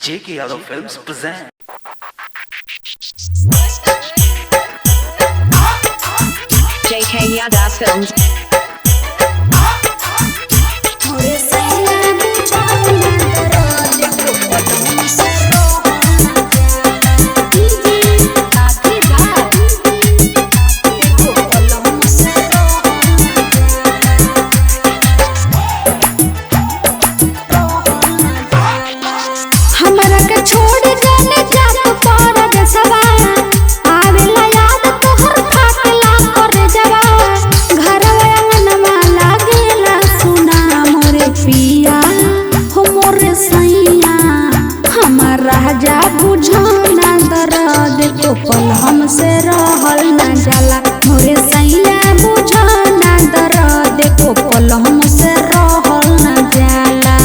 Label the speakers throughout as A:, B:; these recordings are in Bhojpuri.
A: JK Yadav Films present.
B: JK Yadav Films. राजा बुझाना दर्द को पल हमसे रहल न जाला मोरे सैया बुझाना दर्द को पल हमसे रहल न जाला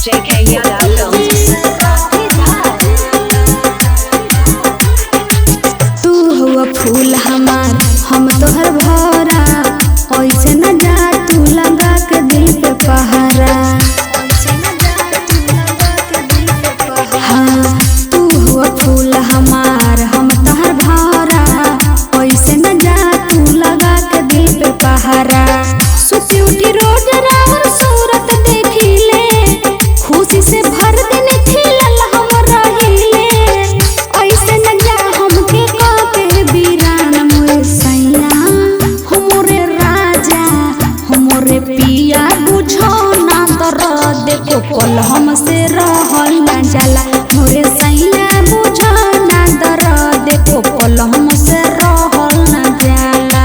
B: JK Yadav Films. तू हुआ फूल हमार हम तोहर भरा ऐसे न जा तू लगा के दिल पे पहरा हाँ तू हुआ फूल हमार हम तोहर भरा ऐसे न जा तू लगा के दिल पे पहरा सुती उठी रोज रावर सूरत देखी ले खुशी से भर दिन खिलल हम रहिले ऐसे न जा हमके काके बीरान मोरे सैया हमरे राजा हमरे पिया बुझाना दर्द को पल हमसे रहल न जाला मोरे सैया बुझाना दर्द को पल हमसे रहल न जाला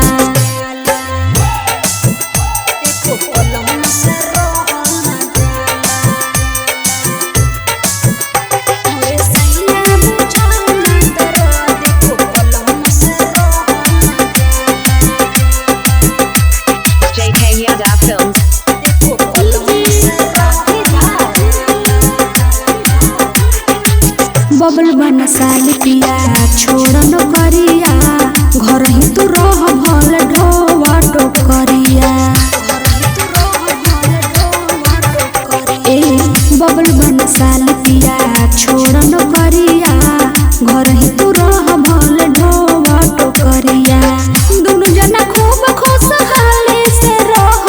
B: बबल बन साली पिया छोड़ न करिया घर ही तू रह भल ढोवा टोकरिया ए बबल बन साली पिया छोड़ न करिया घर ही तू रह भल ढोवा टोकरिया दोनों जना खूब खुशहाली से रह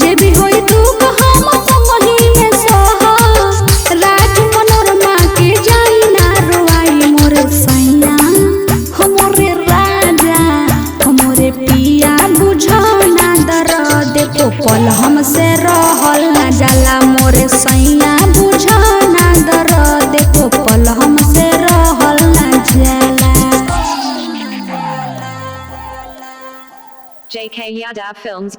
B: जे भी होई तू हम संगही में सह राज मनोरमा के जाइना रोई मोरे सैया हमरे राजा हमरे पिया बुझाना दर्द को पल हमसे रहल न जाला मोरे सैया बुझाना दर्द को पल हमसे रहल न जाला JK Yadav Films.